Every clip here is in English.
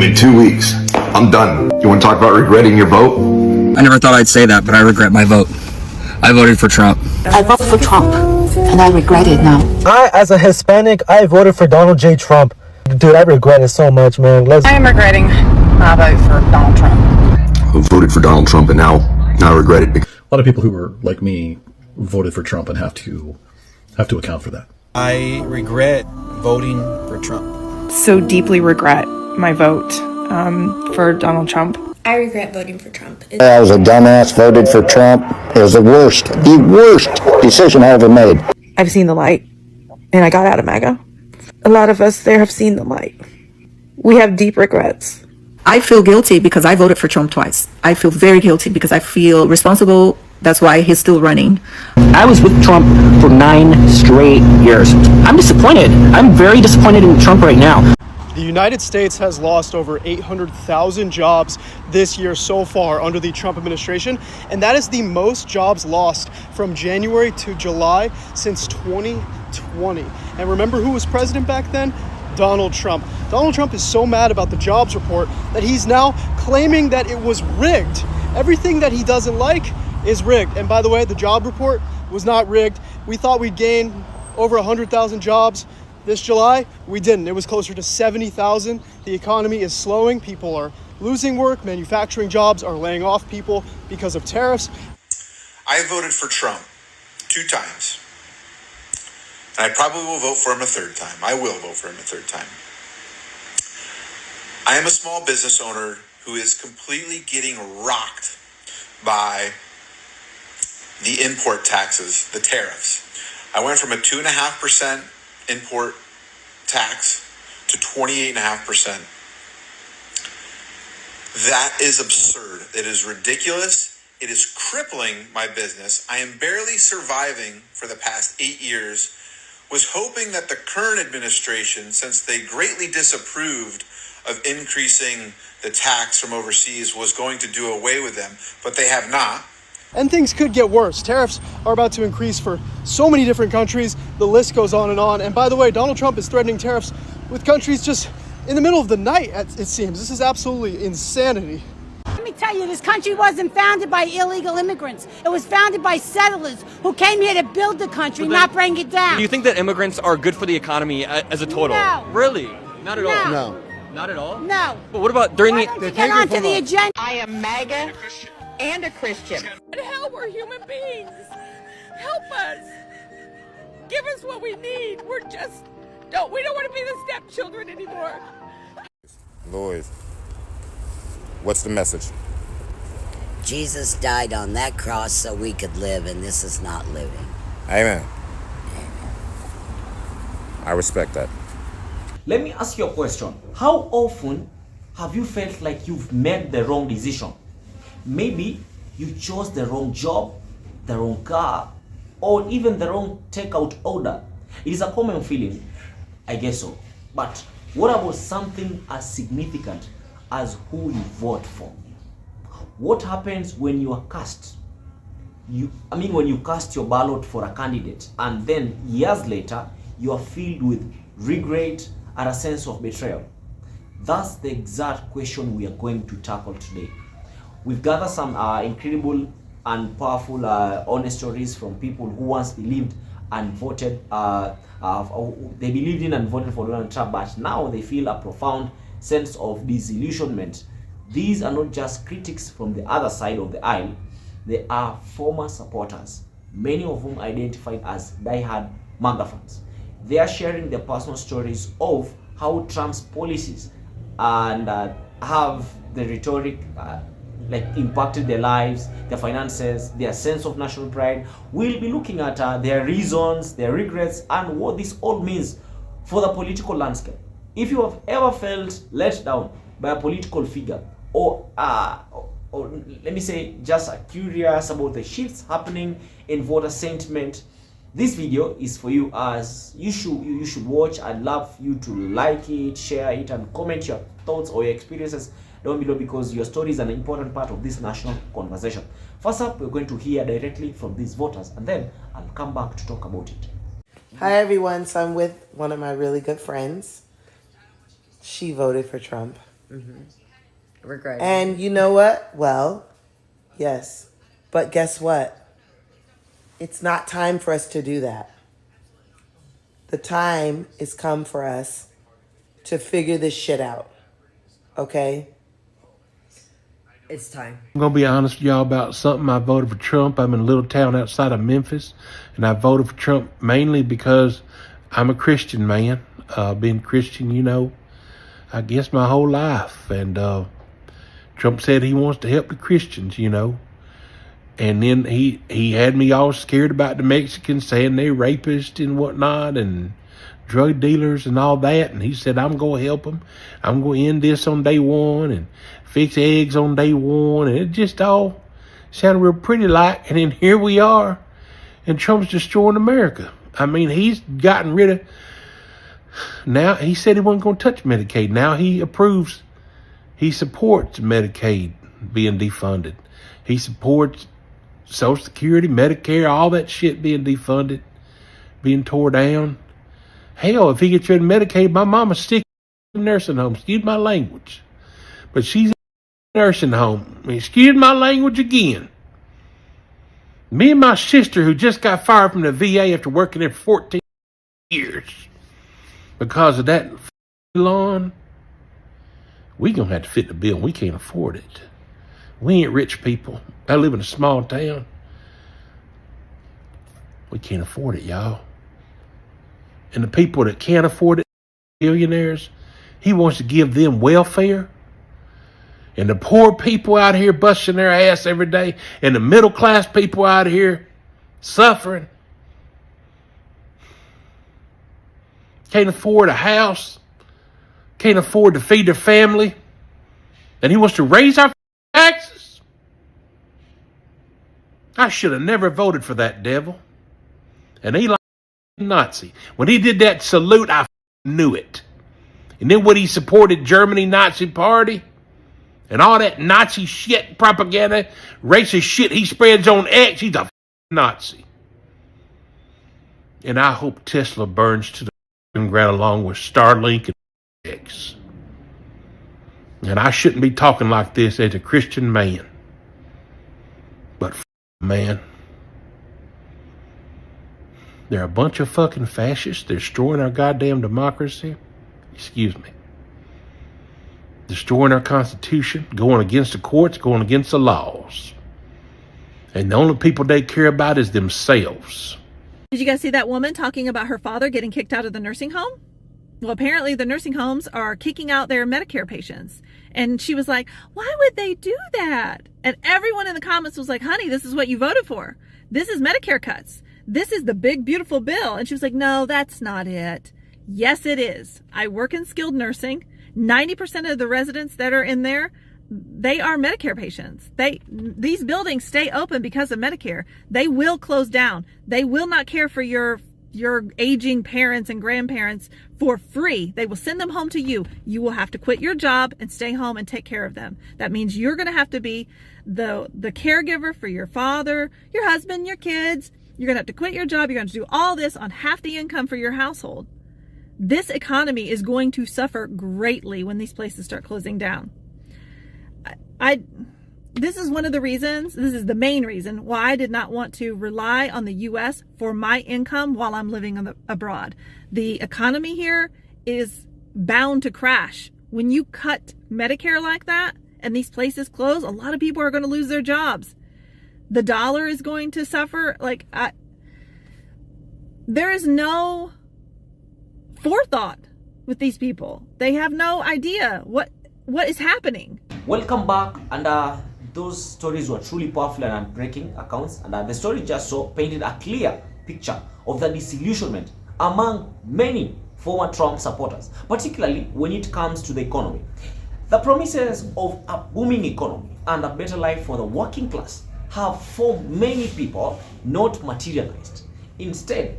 In 2 weeks. I'm done. You want to talk about regretting your vote? I never thought I'd say that, but I regret my vote. I voted for Trump. I voted for Trump, and I regret it now. As a Hispanic, I voted for Donald J. Trump. Dude, I regret it so much, man. I am regretting my vote for Donald Trump. I voted for Donald Trump and now I regret it. A lot of people who were like me voted for Trump and have to account for that. I regret voting for Trump. So deeply regret my vote for Donald Trump. I regret voting for Trump. I was a dumbass, voted for Trump. It was the worst decision I ever made. I've seen the light, and I got out of MAGA. A lot of us there have seen the light. We have deep regrets. I feel guilty because I voted for Trump twice. I feel very guilty because I feel responsible. That's why he's still running. I was with Trump for 9 straight years. I'm disappointed. I'm very disappointed in Trump right now. The United States has lost over 800,000 jobs this year so far under the Trump administration, and that is the most jobs lost from January to July since 2020. And remember who was president back then? Donald Trump. Donald Trump is so mad about the jobs report that he's now claiming that it was rigged. Everything that he doesn't like is rigged. And by the way, the job report was not rigged. We thought we'd gain over 100,000 jobs this July. We didn't. It was closer to 70,000. The economy is slowing. People are losing work. Manufacturing jobs are laying off people because of tariffs. I voted for Trump 2 times. And I probably will vote for him a 3rd time. I will vote for him a 3rd time. I am a small business owner who is completely getting rocked by the import taxes, the tariffs. I went from a 2.5% import tax to 28.5%. That is absurd. It is ridiculous. It is crippling my business. I am barely surviving for the past 8 years. Was hoping that the current administration, since they greatly disapproved of increasing the tax from overseas, was going to do away with them, but they have not. And things could get worse. Tariffs are about to increase for so many different countries. The list goes on and on. And by the way, Donald Trump is threatening tariffs with countries just in the middle of the night, it seems. This is absolutely insanity. Let me tell you, this country wasn't founded by illegal immigrants. It was founded by settlers who came here to build the country, not bring it down. Do you think that immigrants are good for the economy as a total? No. Really? Not at all? No. Not at all? No. But what about during the... Get onto the agenda. I am MAGA and a Christian. But hell, we're human beings. Help us. Give us what we need. We don't want to be the stepchildren anymore. Lord, what's the message? Jesus died on that cross so we could live, and this is not living. Amen. I respect that. Let me ask you a question. How often have you felt like you've made the wrong decision? Maybe you chose the wrong job, the wrong car, or even the wrong takeout order. It is a common feeling, I guess so. But what about something as significant as who you vote for? What happens when you are cast? When you cast your ballot for a candidate and then years later you are filled with regret and a sense of betrayal? That's the exact question we are going to tackle today. We've gathered some incredible and powerful honest stories from people who once believed and voted, they believed in and voted for Donald Trump, but now they feel a profound sense of disillusionment. These are not just critics from the other side of the aisle, they are former supporters, many of whom identified as die-hard MAGA fans. They are sharing their personal stories of how Trump's policies and have the rhetoric impacted their lives, their finances, their sense of national pride. We'll be looking at their reasons, their regrets, and what this all means for the political landscape. If you have ever felt let down by a political figure, or let me say just curious about the shifts happening in voter sentiment, this video is for you. As you should watch. I'd love you to like it, share it, and comment your thoughts or your experiences down below, because your story is an important part of this national conversation. First up, we're going to hear directly from these voters, and then I'll come back to talk about it. Hi everyone, so I'm with one of my really good friends. She voted for Trump. Regret. And you know what? Well, yes. But guess what? It's not time for us to do that. The time is come for us to figure this shit out. Okay? It's time. I'm going to be honest with y'all about something. I voted for Trump. I'm in a little town outside of Memphis, and I voted for Trump mainly because I'm a Christian man. Been Christian, you know, I guess my whole life. And Trump said he wants to help the Christians, you know. And then he had me all scared about the Mexicans, saying they're rapists and whatnot and drug dealers and all that. And he said, I'm going to help them. I'm going to end this on day one and fix eggs on day one. And it just all sounded real pretty like. And then here we are. And Trump's destroying America. I mean, he's gotten rid of... Now, he said he wasn't going to touch Medicaid. Now he approves. He supports Medicaid being defunded. He supports Social Security, Medicare, all that shit being defunded, being tore down. Hell, if he gets rid of Medicaid, my mama's sick in a nursing home. Excuse my language. But she's in a nursing home. Excuse my language again. Me and my sister, who just got fired from the VA after working there for 14 years because of that lawn, we gonna have to fit the bill. We can't afford it. We ain't rich people. I live in a small town. We can't afford it, y'all. And the people that can't afford it, billionaires, he wants to give them welfare. And the poor people out here busting their ass every day, and the middle class people out here suffering, can't afford a house, can't afford to feed their family, and he wants to raise our taxes. I should have never voted for that devil. And he like a Nazi. When he did that salute, I knew it. And then when he supported Germany Nazi Party and all that Nazi shit propaganda, racist shit he spreads on X, he's a Nazi. And I hope Tesla burns to the ground along with Starlink and X. And I shouldn't be talking like this as a Christian man. But man, they're a bunch of fucking fascists. They're destroying our goddamn democracy. Excuse me. Destroying our Constitution, going against the courts, going against the laws. And the only people they care about is themselves. Did you guys see that woman talking about her father getting kicked out of the nursing home? Well, apparently the nursing homes are kicking out their Medicare patients. And she was like, why would they do that? And everyone in the comments was like, honey, this is what you voted for. This is Medicare cuts. This is the big, beautiful bill. And she was like, no, that's not it. Yes, it is. I work in skilled nursing. 90% of the residents that are in there, they are Medicare patients. These buildings stay open because of Medicare. They will close down. They will not care for your aging parents and grandparents for free. They will send them home to you. You will have to quit your job and stay home and take care of them. That means you're going to have to be the caregiver for your father, your husband, your kids. You're going to have to quit your job. You're going to do all this on half the income for your household. This economy is going to suffer greatly when these places start closing down. This is one of the reasons, this is the main reason why I did not want to rely on the U.S. for my income while I'm living abroad. The economy here is bound to crash. When you cut Medicare like that and these places close, a lot of people are going to lose their jobs. The dollar is going to suffer. There is no forethought with these people. They have no idea what is happening. Welcome back, and those stories were truly powerful and unbreaking accounts, and the story just painted a clear picture of the disillusionment among many former Trump supporters, particularly when it comes to the economy. The promises of a booming economy and a better life for the working class have for many people not materialized. Instead,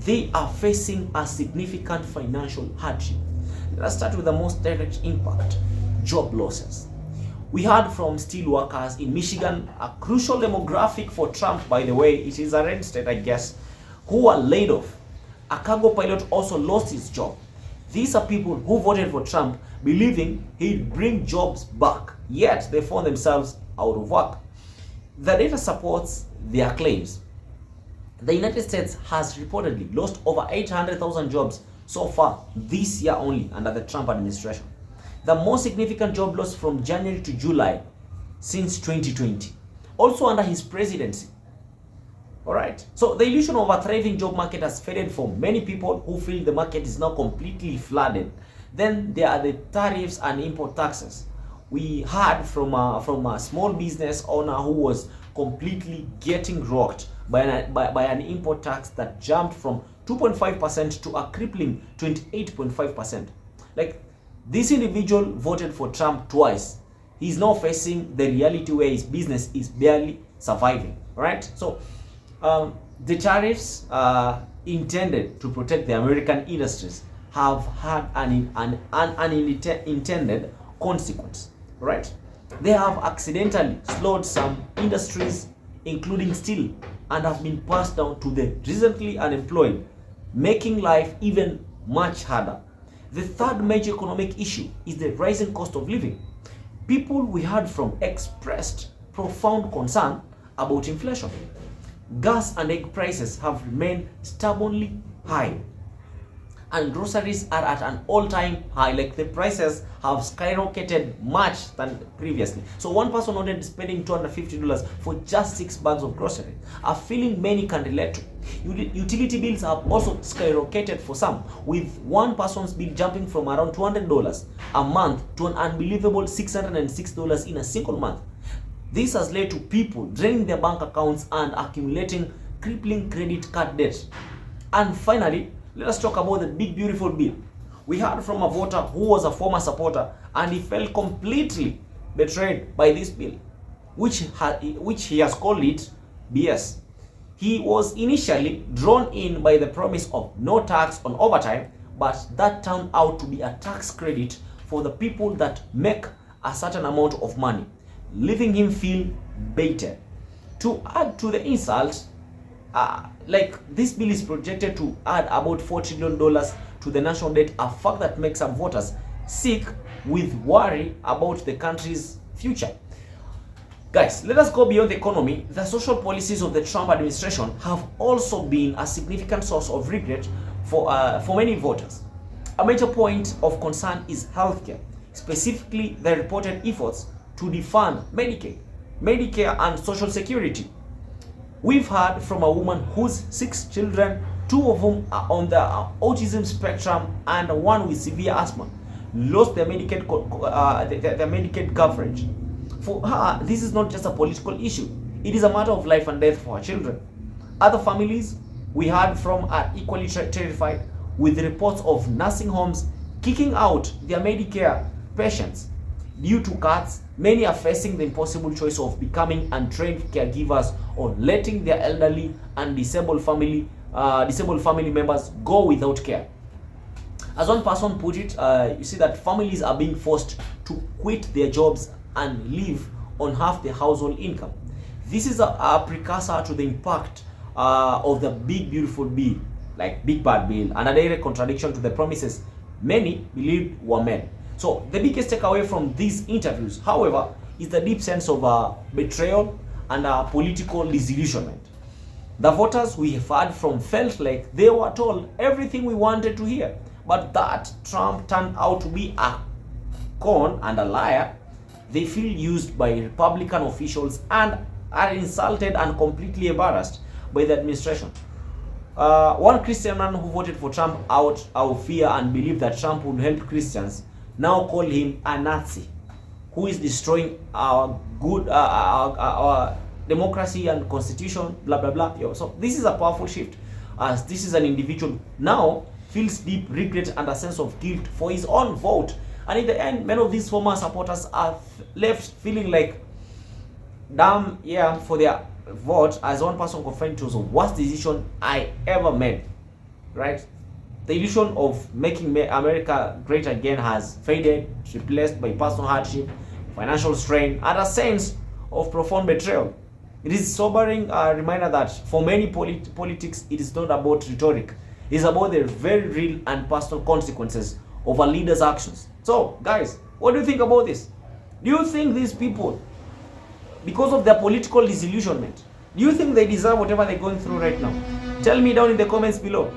they are facing a significant financial hardship. Let's start with the most direct impact: job losses. We heard from steelworkers in Michigan, a crucial demographic for Trump, by the way. It is a red state, I guess, who were laid off. A cargo pilot also lost his job. These are people who voted for Trump believing he'd bring jobs back, yet they found themselves out of work. The data supports their claims. The United States has reportedly lost over 800,000 jobs so far this year only under the Trump administration. The most significant job loss from January to July since 2020. Also under his presidency. Alright, so the illusion of a thriving job market has faded for many people who feel the market is now completely flooded. Then there are the tariffs and import taxes. We heard from a small business owner who was completely getting rocked by an import tax that jumped from 2.5% to a crippling 28.5%. Like, this individual voted for Trump twice. He's now facing the reality where his business is barely surviving. Right? So the tariffs intended to protect the American industries have had an unintended consequence. Right? They have accidentally slowed some industries, including steel, and have been passed down to the recently unemployed, making life even much harder. The third major economic issue is the rising cost of living. People we heard from expressed profound concern about inflation. Gas and egg prices have remained stubbornly high, and groceries are at an all-time high. Like, the prices have skyrocketed much than previously. So one person wanted spending $250 for just 6 bags of groceries, a feeling many can relate to. Utility bills have also skyrocketed for some, with one person's bill jumping from around $200 a month to an unbelievable $606 in a single month. This has led to people draining their bank accounts and accumulating crippling credit card debt. And finally, let us talk about the big beautiful bill. We heard from a voter who was a former supporter, and he felt completely betrayed by this bill, which he has called it BS. He was initially drawn in by the promise of no tax on overtime, but that turned out to be a tax credit for the people that make a certain amount of money, leaving him feel baited. To add to the insult, like, this bill is projected to add about $4 trillion to the national debt, a fact that makes some voters sick with worry about the country's future. Guys, let us go beyond the economy. The social policies of the Trump administration have also been a significant source of regret for many voters. A major point of concern is healthcare, specifically the reported efforts to defund Medicare and Social Security. We've heard from a woman whose 6 children, 2 of whom are on the autism spectrum and 1 with severe asthma, lost their Medicaid coverage. For her, this is not just a political issue. It is a matter of life and death for her children. Other families we heard from are equally terrified, with reports of nursing homes kicking out their Medicare patients. Due to cuts, many are facing the impossible choice of becoming untrained caregivers or letting their elderly and disabled family members go without care. As one person put it, you see that families are being forced to quit their jobs and live on half the household income. This is a precursor to the impact of the big beautiful bill, like big bad bill, and a direct contradiction to the promises many believed were made. So the biggest takeaway from these interviews, however, is the deep sense of betrayal and political disillusionment. The voters we have heard from felt like they were told everything we wanted to hear, but that Trump turned out to be a con and a liar. They feel used by Republican officials and are insulted and completely embarrassed by the administration. One Christian man who voted for Trump out of fear and believed that Trump would help Christians now call him a Nazi who is destroying our democracy and constitution, blah blah blah. So this is a powerful shift, as this is an individual now feels deep regret and a sense of guilt for his own vote. And in the end, many of these former supporters are left feeling like, damn, yeah, for their vote. As one person confirmed, it was the worst decision I ever made, right? The illusion of making America great again has faded, replaced by personal hardship, financial strain, and a sense of profound betrayal. It is a sobering reminder that for many politics, it is not about rhetoric. It is about the very real and personal consequences of a leader's actions. So, guys, what do you think about this? Do you think these people, because of their political disillusionment, do you think they deserve whatever they're going through right now? Tell me down in the comments below.